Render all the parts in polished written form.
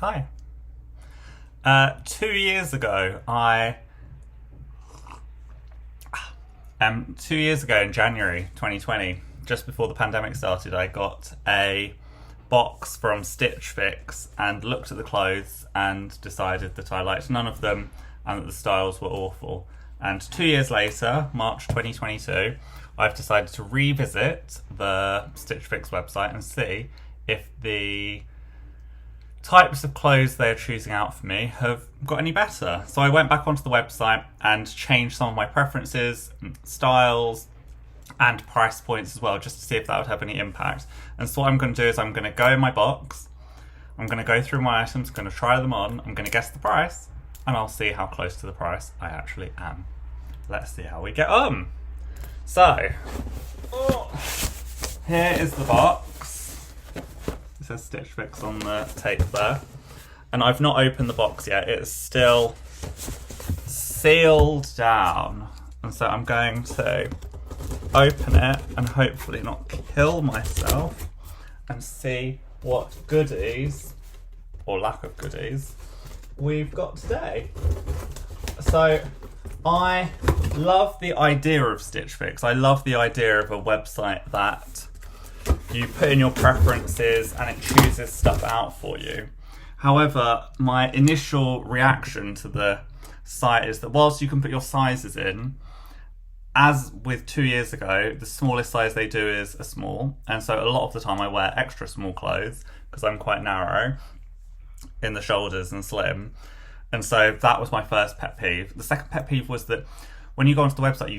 Hi. 2 years ago, 2 years ago in January 2020, just before the pandemic started, I got a box from Stitch Fix and looked at the clothes and decided that I liked none of them and that the styles were awful. And 2 years later, March 2022, I've decided to revisit the Stitch Fix website and see if the types of clothes they're choosing out for me have got any better. So I went back onto the website and changed some of my preferences, styles, and price points as well, just to see if that would have any impact. And so what I'm going to do is I'm going to go in my box, I'm going to go through my items, I'm going to try them on, I'm going to guess the price, and I'll see how close to the price I actually am. Let's see how we get on. So, here is the box. It says Stitch Fix on the tape there. And I've not opened the box yet. It's still sealed down. And so I'm going to open it and hopefully not kill myself and see what goodies, or lack of goodies, we've got today. So I love the idea of Stitch Fix. I love the idea of a website that you put in your preferences and it chooses stuff out for you. However, my initial reaction to the site is that whilst you can put your sizes in, as with 2 years ago, the smallest size they do is a small. And so a lot of the time I wear extra small clothes because I'm quite narrow in the shoulders and slim. And so that was my first pet peeve. The second pet peeve was that when you go onto the website,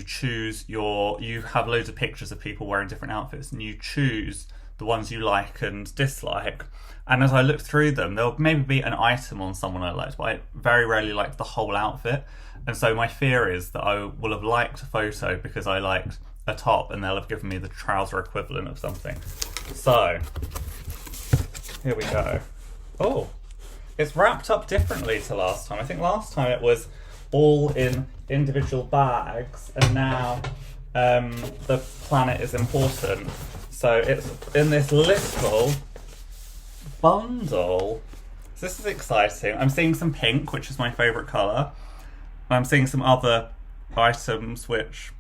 you have loads of pictures of people wearing different outfits and you choose the ones you like and dislike. And as I looked through them, there'll maybe be an item on someone I liked, but I very rarely liked the whole outfit. And so my fear is that I will have liked a photo because I liked a top and they'll have given me the trouser equivalent of something. So, here we go. Oh, it's wrapped up differently to last time. I think last time it was all in individual bags, and now the planet is important. So it's in this little bundle. So this is exciting. I'm seeing some pink, which is my favourite colour. And I'm seeing some other items which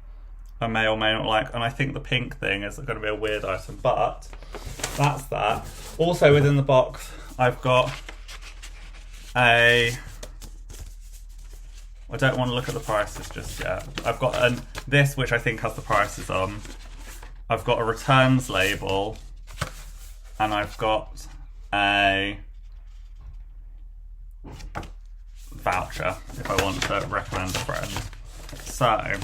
I may or may not like. And I think the pink thing is going to be a weird item, but that's that. Also within the box, I've got I don't want to look at the prices just yet. I've got this, which I think has the prices on. I've got a returns label, and I've got a voucher if I want to recommend a friend. So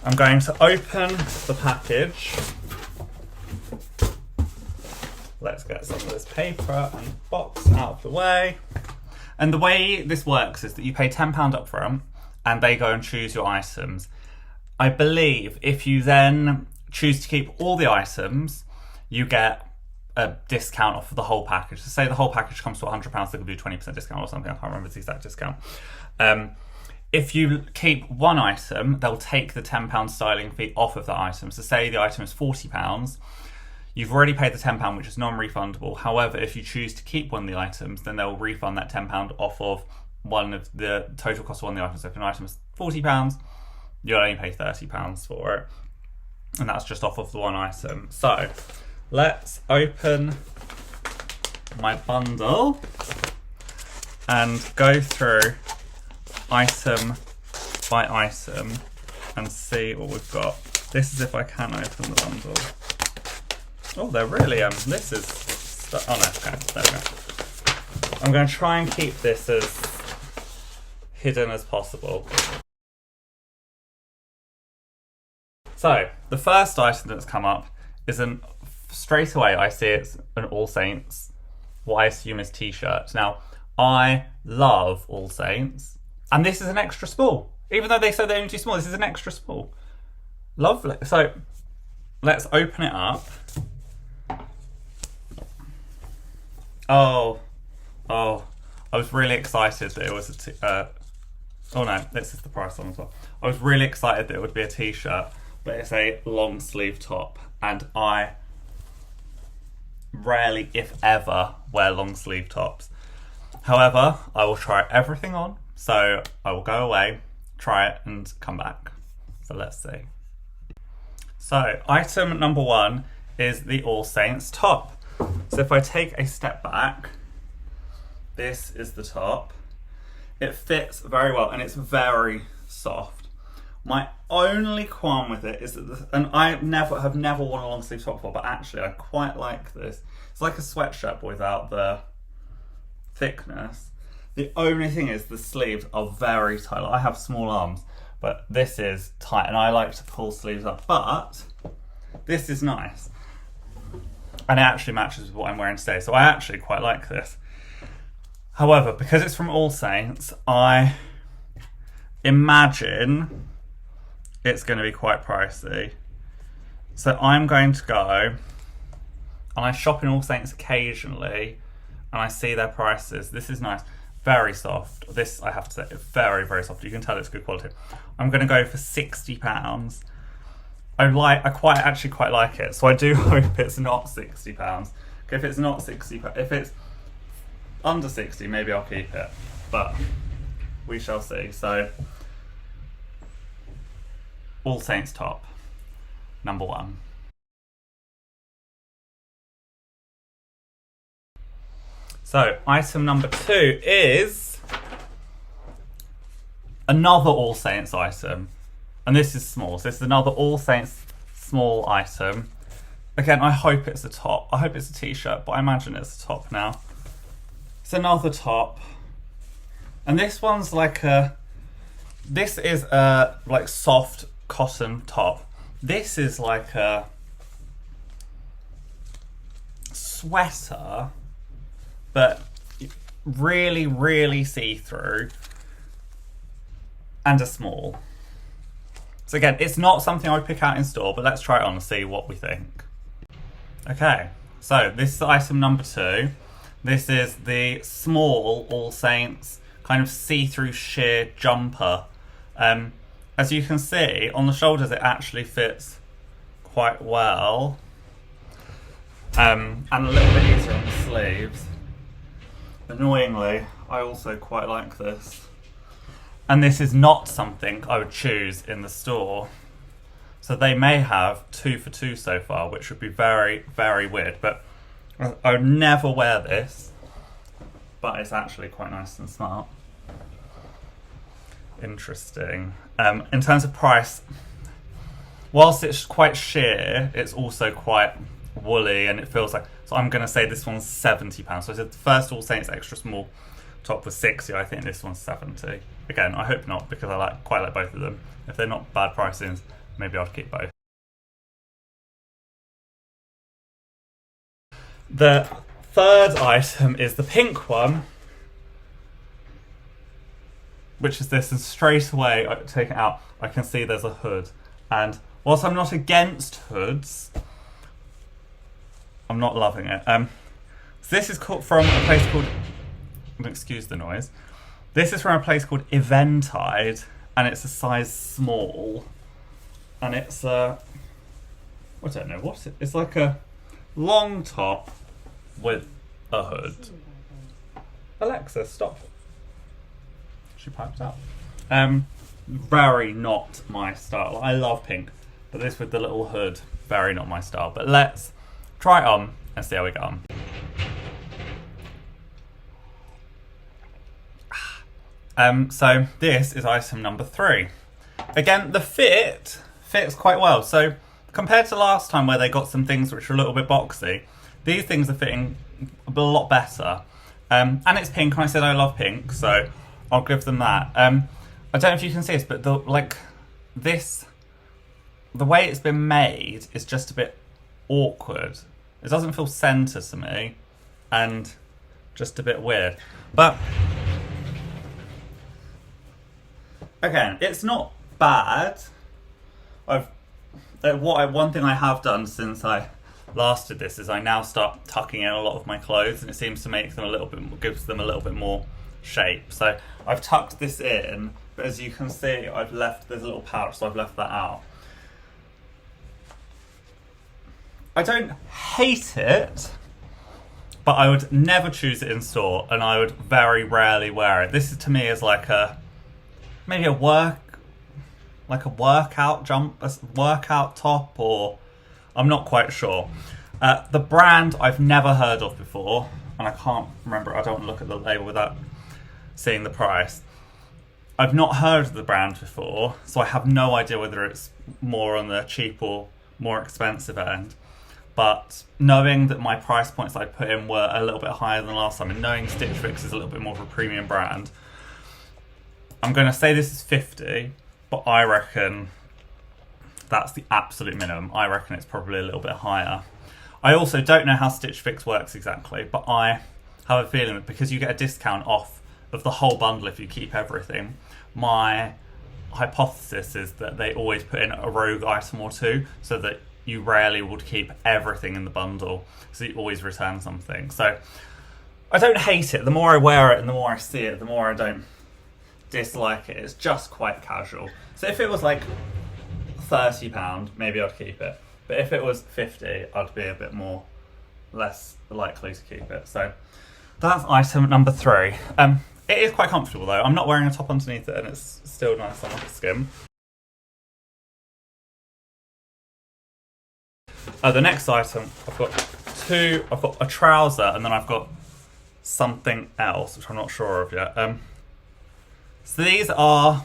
I'm going to open the package. Let's get some of this paper and box out of the way. And the way this works is that you pay £10 up front and they go and choose your items. I believe if you then choose to keep all the items, you get a discount off of the whole package. So say the whole package comes to £100, they'll give you a 20% discount or something. I can't remember the exact discount. If you keep one item, they'll take the £10 styling fee off of that item. So say the item is £40, you've already paid the £10, which is non-refundable. However, if you choose to keep one of the items, then they'll refund that £10 off of one of the total cost of one of the items. So if an item is £40, you'll only pay £30 for it. And that's just off of the one item. So let's open my bundle and go through item by item and see what we've got. This is if I can open the bundle. Oh, they're really, this is, oh no, okay, there we go. I'm going to try and keep this as hidden as possible. So, the first item that's come up is straight away I see it's an All Saints, what I assume is t-shirt. Now, I love All Saints, and this is an extra small. Even though they say they're only too small, this is an extra small. Lovely. So, let's open it up. Oh, I was really excited that it was oh no, this is the price on as well. I was really excited that it would be a t-shirt, but it's a long sleeve top, and I rarely, if ever, wear long sleeve tops. However, I will try everything on, so I will go away, try it and come back. So let's see. So item number 1 is the All Saints top. So if I take a step back, this is the top. It fits very well and it's very soft. My only qualm with it is that, and I have never worn a long sleeve top before, but actually I quite like this. It's like a sweatshirt but without the thickness. The only thing is the sleeves are very tight. I have small arms, but this is tight and I like to pull sleeves up, but this is nice. And it actually matches with what I'm wearing today, so I actually quite like this. However, because it's from All Saints, I imagine it's going to be quite pricey. So I'm going to go, and I shop in All Saints occasionally, and I see their prices. This is nice. Very soft. This, I have to say, very, very soft. You can tell it's good quality. I'm going to go for £60. I quite like it, so I do hope it's not £60. Okay, if it's not £60, if it's under 60, maybe I'll keep it, but we shall see. So, All Saints top, number 1. So, item number 2 is another All Saints item. And this is small. So this is another All Saints small item. Again, I hope it's a top. I hope it's a t-shirt, but I imagine it's a top now. It's another top. And this one's like this is a like soft cotton top. This is like a sweater, but really, really see-through and a small. So again, it's not something I would pick out in store, but let's try it on and see what we think. Okay, so this is item number 2. This is the small All Saints kind of see-through sheer jumper. As you can see, on the shoulders it actually fits quite well. And a little bit easier on the sleeves. Annoyingly, I also quite like this. And this is not something I would choose in the store. So they may have 2 for 2 so far, which would be very, very weird. But I would never wear this. But it's actually quite nice and smart. Interesting. In terms of price, whilst it's quite sheer, it's also quite woolly and it feels like... So I'm going to say this one's £70. So I said the first All Saints extra small top was 60. I think this one's 70. Again, I hope not, because I quite like both of them. If they're not bad pricings, maybe I'll keep both. The third item is the pink one, which is this, and straight away I take it out, I can see there's a hood. And whilst I'm not against hoods, I'm not loving it. So this is from a place called, excuse the noise. This is from a place called Eventide, and it's a size small. And it's I don't know what it's like a long top with a hood. Alexa, stop. She piped out. Very not my style. I love pink, but this with the little hood, very not my style. But let's try it on and see how we get on. So this is item number 3. Again, the fit fits quite well. So compared to last time where they got some things which were a little bit boxy, these things are fitting a lot better. And it's pink, and I said I love pink, so I'll give them that. I don't know if you can see this, but the way it's been made is just a bit awkward. It doesn't feel centre to me, and just a bit weird. But again, it's not bad. One thing I have done since I last did this is I now start tucking in a lot of my clothes, and it seems to make them a little bit more, gives them a little bit more shape. So I've tucked this in, but as you can see, there's a little pouch, so I've left that out. I don't hate it, but I would never choose it in store, and I would very rarely wear it. This is, to me, is like maybe a workout top, or I'm not quite sure. The brand I've never heard of before, and I can't remember. I don't want to look at the label without seeing the price. I've not heard of the brand before, so I have no idea whether it's more on the cheap or more expensive end. But knowing that my price points I put in were a little bit higher than last time, and knowing Stitch Fix is a little bit more of a premium brand, I'm going to say this is 50, but I reckon that's the absolute minimum. I reckon it's probably a little bit higher. I also don't know how Stitch Fix works exactly, but I have a feeling that because you get a discount off of the whole bundle if you keep everything, my hypothesis is that they always put in a rogue item or two, so that you rarely would keep everything in the bundle, so you always return something. So I don't hate it. The more I wear it and the more I see it, the more I don't dislike it. It's just quite casual. So if it was like £30, maybe I'd keep it. But if it was 50, I'd be a bit more less likely to keep it. So that's item number 3. It is quite comfortable though. I'm not wearing a top underneath it, and it's still nice on my skin. The next item, I've got a trouser, and then I've got something else, which I'm not sure of yet. So these are,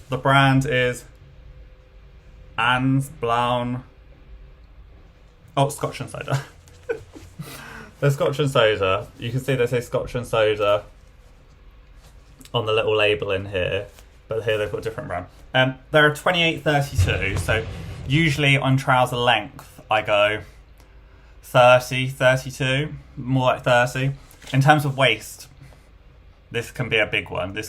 the brand is Anne's Blaun. Oh, Scotch and Soda. They're Scotch and Soda. You can see they say Scotch and Soda on the little label in here, but here they've got a different brand. They're a 28-32, so usually on trouser length I go 30, 32, more like 30. In terms of waist, this can be a big one. I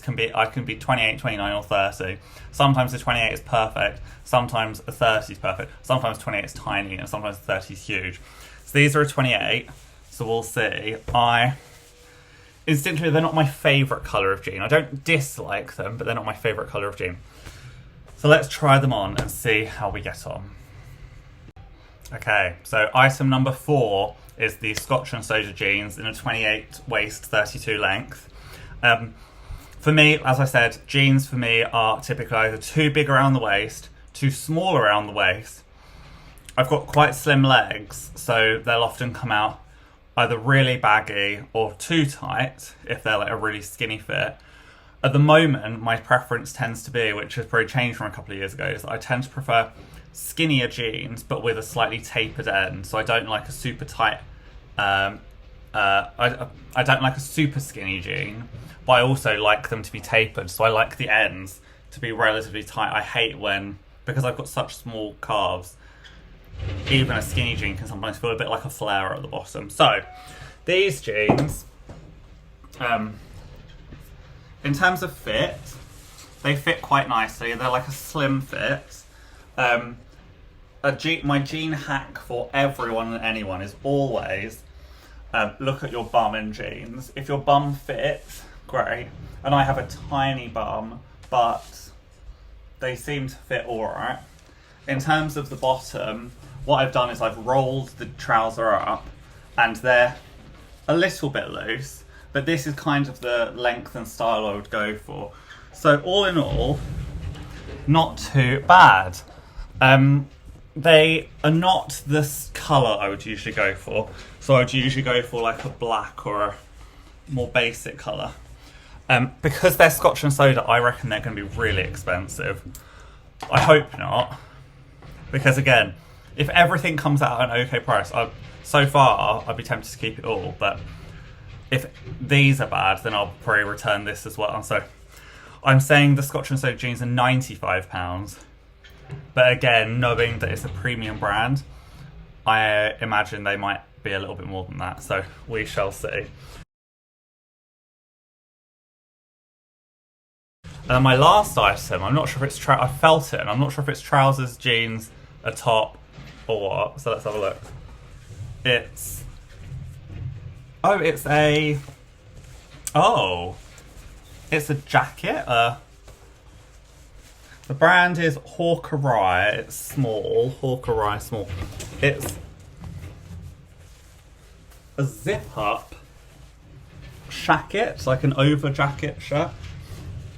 can be 28, 29 or 30. Sometimes the 28 is perfect, sometimes the 30 is perfect, sometimes 28 is tiny, and sometimes the 30 is huge. So these are a 28, so we'll see. Instinctively, they're not my favourite colour of jean. I don't dislike them, but they're not my favourite colour of jean. So let's try them on and see how we get on. Okay, so item number 4 is the Scotch and Soda jeans in a 28 waist, 32 length. For me, as I said, jeans for me are typically either too big around the waist, too small around the waist. I've got quite slim legs, so they'll often come out either really baggy or too tight if they're like a really skinny fit. At the moment, my preference tends to be, which has probably changed from a couple of years ago, is that I tend to prefer skinnier jeans but with a slightly tapered end. So I don't like a super tight, I don't like a super skinny jean, but I also like them to be tapered. So I like the ends to be relatively tight. I hate when, because I've got such small calves, even a skinny jean can sometimes feel a bit like a flare at the bottom. So these jeans, in terms of fit, they fit quite nicely. They're like a slim fit. My jean hack for everyone and anyone is always look at your bum in jeans. If your bum fits, great. And I have a tiny bum, but they seem to fit alright. In terms of the bottom, what I've done is I've rolled the trouser up, and they're a little bit loose, but this is kind of the length and style I would go for. So all in all, not too bad. They are not this colour I would usually go for. So I would usually go for like a black or a more basic colour. Because they're Scotch and Soda, I reckon they're going to be really expensive. I hope not. Because again, if everything comes out at an okay price, so far I'd be tempted to keep it all, but if these are bad, then I'll probably return this as well. So I'm saying the Scotch and Soda jeans are £95, but again, knowing that it's a premium brand, I imagine they might be a little bit more than that, so we shall see. And then my last item, I'm not sure if it's I felt it, and I'm not sure if it's trousers, jeans, a top, or what. So let's have a look. It's a jacket. The brand is Hawkerai. It's small. Hawkerai small. a zip-up shacket, like an over-jacket shirt.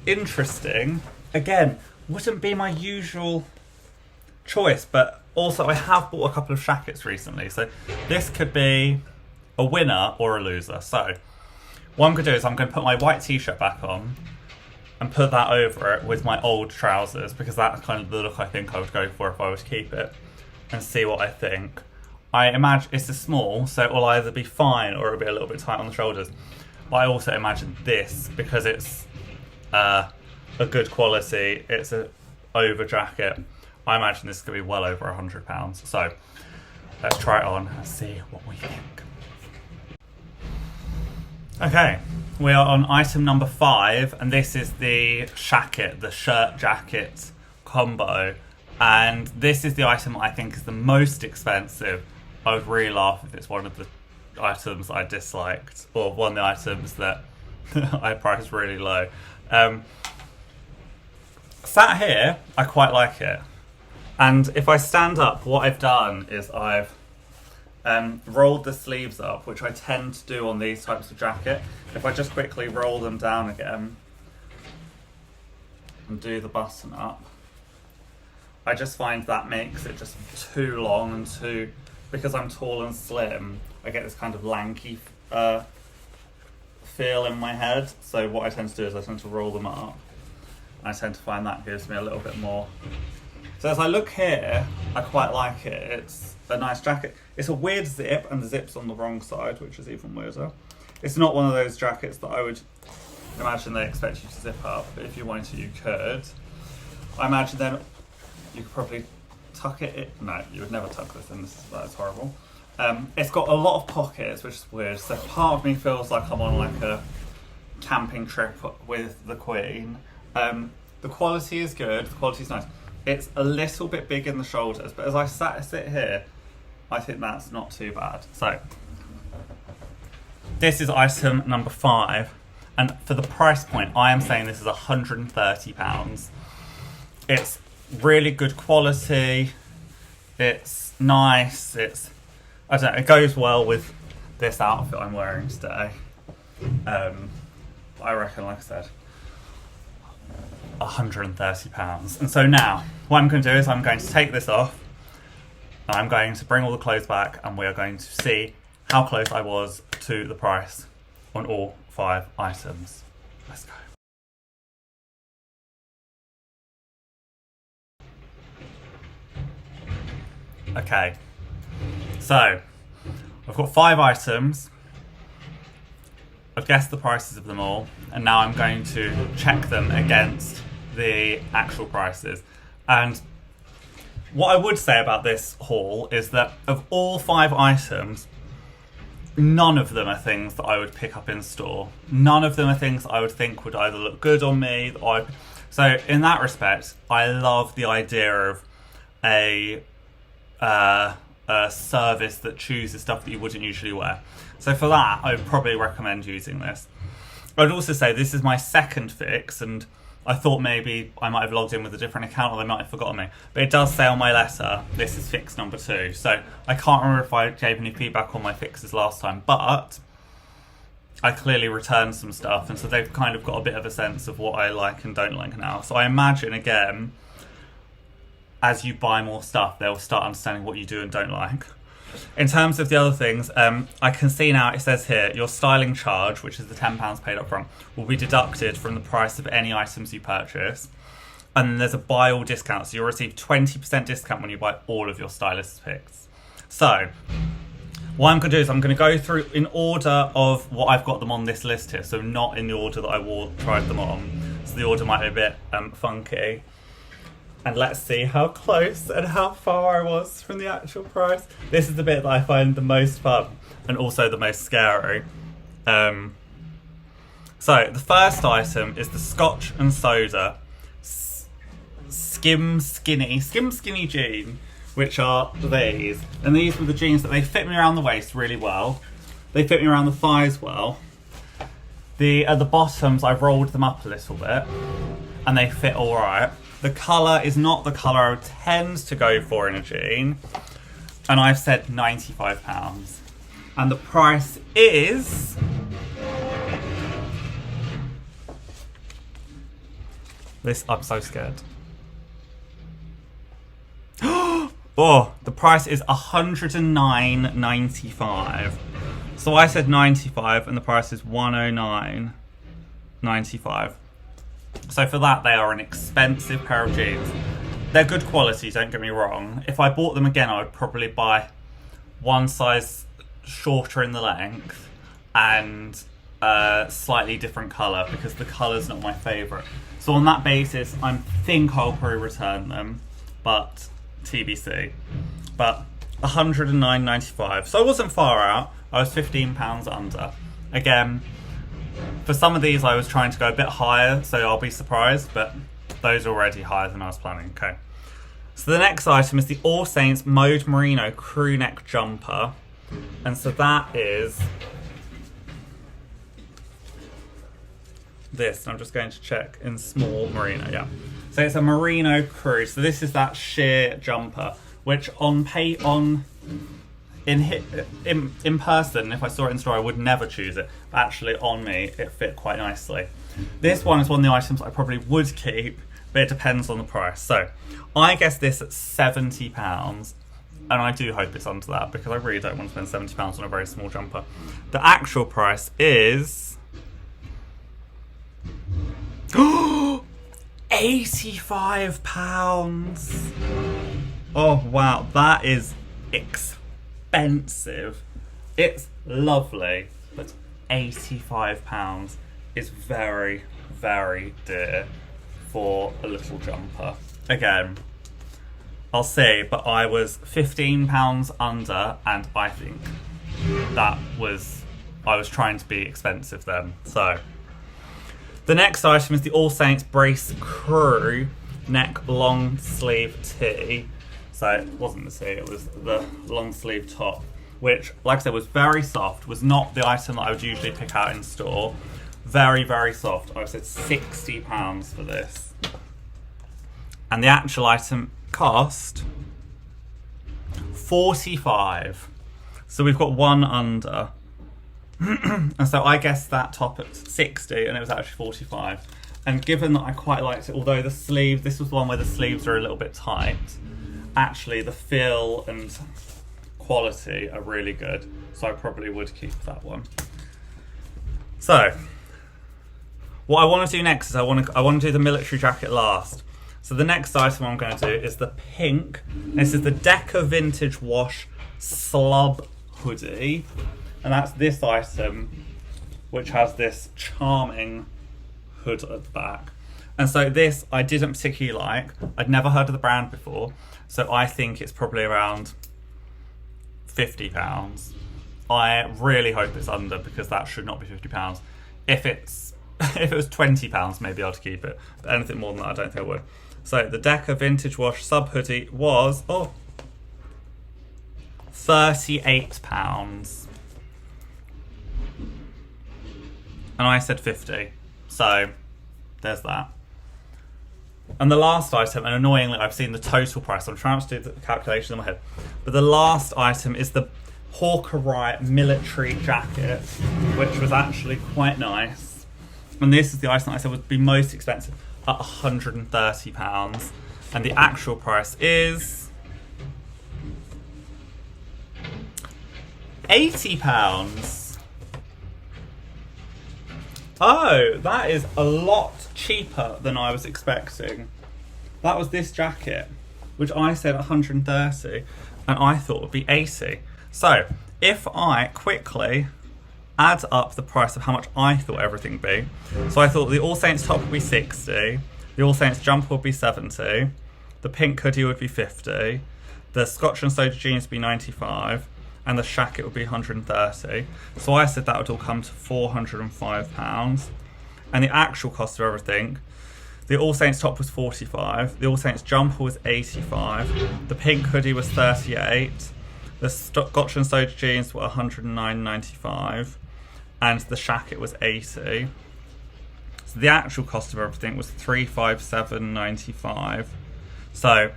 Interesting. Again, wouldn't be my usual choice, but also I have bought a couple of shackets recently, so this could be a winner or a loser. So what I'm going to do is I'm going to put my white t-shirt back on and put that over it with my old trousers, because that's kind of the look I think I would go for if I were to keep it, and see what I think. I imagine it's a small, so it will either be fine or it'll be a little bit tight on the shoulders. But I also imagine this, because it's a good quality, it's an over jacket, I imagine this could be well over £100. So let's try it on and see what we think. Okay, we are on item number 5, and this is the shacket, the shirt jacket combo. And this is the item I think is the most expensive. I would really laugh if it's one of the items I disliked, or one of the items that I priced really low. Sat here, I quite like it. And if I stand up, what I've done is I've rolled the sleeves up, which I tend to do on these types of jacket. If I just quickly roll them down again and do the button up, I just find that makes it just too long and too, because I'm tall and slim, I get this kind of lanky feel in my head. So what I tend to do is I tend to roll them up. I tend to find that gives me a little bit more. So as I look here, I quite like it. It's a nice jacket. It's a weird zip, and the zip's on the wrong side, which is even weirder. It's not one of those jackets that I would imagine they expect you to zip up, but if you wanted to, you could. I imagine then you could probably tuck it in. No, you would never tuck this in. That's horrible. It's got a lot of pockets, which is weird. So part of me feels like I'm on like a camping trip with the Queen. The quality is good. The quality is nice. It's a little bit big in the shoulders, but as I sit here, I think that's not too bad. So this is item number 5, and for the price point, I am saying this is £130. It's really good quality. It's nice. I don't know, it goes well with this outfit I'm wearing today. I reckon, like I said, £130. And so now, what I'm going to do is I'm going to take this off, and I'm going to bring all the clothes back, and we are going to see how close I was to the price on all 5 items. Let's go. Okay, so I've got 5 items. I've guessed the prices of them all, and now I'm going to check them against the actual prices. And what I would say about this haul is that of all 5 items, none of them are things that I would pick up in store. None of them are things I would think would either look good on me. So in that respect, I love the idea of a service that chooses stuff that you wouldn't usually wear. So for that, I would probably recommend using this. I would also say this is my second fix, and I thought maybe I might have logged in with a different account, or they might have forgotten me. But it does say on my letter, this is fix number 2. So I can't remember if I gave any feedback on my fixes last time, but I clearly returned some stuff, and so they've kind of got a bit of a sense of what I like and don't like now. So I imagine, again, as you buy more stuff, they'll start understanding what you do and don't like. In terms of the other things, I can see now it says here, your styling charge, which is the £10 paid up front, will be deducted from the price of any items you purchase. And then there's a buy all discount, so you'll receive 20% discount when you buy all of your stylist's picks. So what I'm going to do is I'm going to go through in order of what I've got them on this list here, so not in the order that I tried them on. So the order might be a bit funky. And let's see how close and how far I was from the actual price. This is the bit that I find the most fun and also the most scary. So the first item is the Scotch and Soda Skim Skinny jean, which are these. And these were the jeans that they fit me around the waist really well. They fit me around the thighs well. At the bottoms, I've rolled them up a little bit, and they fit all right. The colour is not the colour I would tend to go for in a jean, and I've said £95. And the price is... This, I'm so scared. Oh, the price is $109.95. So I said 95 and the price is 109.95. So for that, they are an expensive pair of jeans. They're good quality, don't get me wrong. If I bought them again, I would probably buy one size shorter in the length and slightly different colour, because the colour's not my favourite. So on that basis, I think I'll probably return them, but TBC. But $109.95. So I wasn't far out. I was £15 under. Again, for some of these I was trying to go a bit higher, so I'll be surprised, but those are already higher than I was planning. Okay. So the next item is the All Saints Maude Merino crew neck jumper. And so that is this. I'm just going to check in small merino, yeah. So it's a merino crew. So this is that sheer jumper, which in person, if I saw it in store, I would never choose it. But actually on me, it fit quite nicely. This one is one of the items I probably would keep, but it depends on the price. So I guess this at £70, and I do hope it's under that, because I really don't want to spend £70 on a very small jumper. The actual price is £85. Oh wow, that is expensive. It's lovely, but £85 is very, very dear for a little jumper. Again, I'll see, but I was £15 under, and I think I was trying to be expensive then. So the next item is the All Saints Brace Crew neck long sleeve tee. So it wasn't the tee, it was the long sleeve top, which, like I said, was very soft, was not the item that I would usually pick out in store. Very, very soft. I said £60 for this. And the actual item cost $45. So we've got one under. And so I guessed that top at 60 and it was actually 45. And given that I quite liked it, although the sleeve, this was the one where the sleeves are a little bit tight, actually the feel and quality are really good. So I probably would keep that one. So what I want to do next is I want to do the military jacket last. So the next item I'm going to do is the pink. This is the Decker Vintage Wash Slub Hoodie. And that's this item, which has this charming hood at the back. And so this I didn't particularly like. I'd never heard of the brand before. So I think it's probably around £50. I really hope it's under, because that should not be £50. If it was £20, maybe I'd keep it. But anything more than that, I don't think I would. So the Decker Vintage Wash Sub Hoodie was £38. And I said 50. So there's that. And the last item, and annoyingly I've seen the total price, I'm trying to do the calculation in my head, but the last item is the Hawkeye military jacket, which was actually quite nice. And this is the item that I said would be most expensive, at £130. And the actual price is £80. Oh, that is a lot cheaper than I was expecting. That was this jacket, which I said 130, and I thought would be 80. So if I quickly add up the price of how much I thought everything would be. So I thought the All Saints top would be 60, the All Saints jumper would be 70, the pink hoodie would be 50, the Scotch and Soda jeans would be 95, and the shacket would be 130. So I said that would all come to £405. And the actual cost of everything, the All Saints top was 45, the All Saints jumper was 85, the pink hoodie was 38, the Scotch and Soda jeans were 109.95, and the shacket was 80. So the actual cost of everything was 357.95. So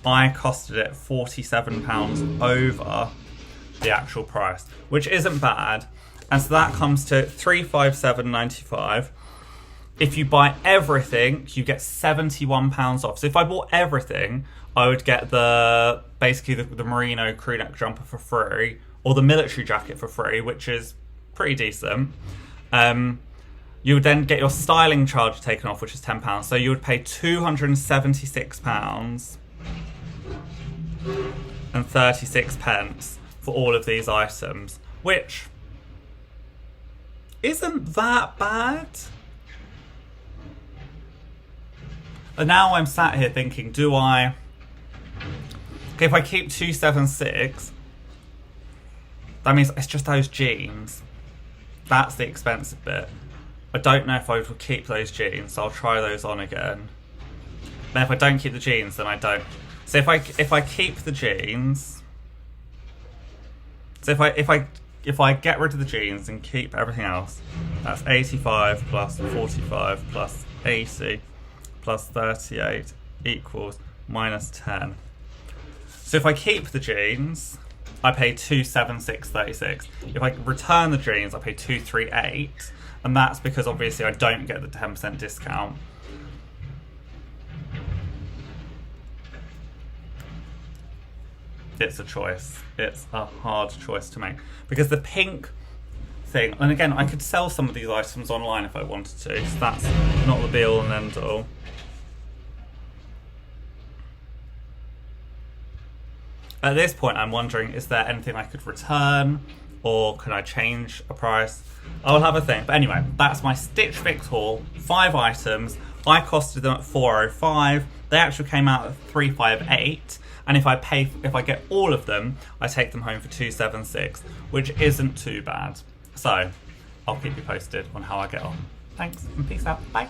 I costed it £47 over the actual price, which isn't bad. And so that comes to £357.95. If you buy everything, you get £71 off. So if I bought everything, I would get basically the merino crew neck jumper for free, or the military jacket for free, which is pretty decent. You would then get your styling charge taken off, which is £10. So you would pay £276 and 36 pence for all of these items, which isn't that bad. And now I'm sat here thinking, okay, if I keep 276, that means it's just those jeans. That's the expensive bit. I don't know if I will keep those jeans, so I'll try those on again. Then if I don't keep the jeans, then I don't. So if I keep the jeans, so if I get rid of the jeans and keep everything else, that's 85 plus 45 plus 80 plus 38 equals minus 10. So if I keep the jeans, I pay 276.36. If I return the jeans, I pay 238, and that's because obviously I don't get the 10% discount. It's a choice. It's a hard choice to make because the pink thing, and again, I could sell some of these items online if I wanted to, so that's not the be all and end all. At this point, I'm wondering, is there anything I could return, or can I change a price? I'll have a think. But anyway, that's my Stitch Fix haul. 5 items. I costed them at £4.05. They actually came out at £3.58. And if I get all of them, I take them home for £2.76, which isn't too bad. So I'll keep you posted on how I get on. Thanks and peace out. Bye.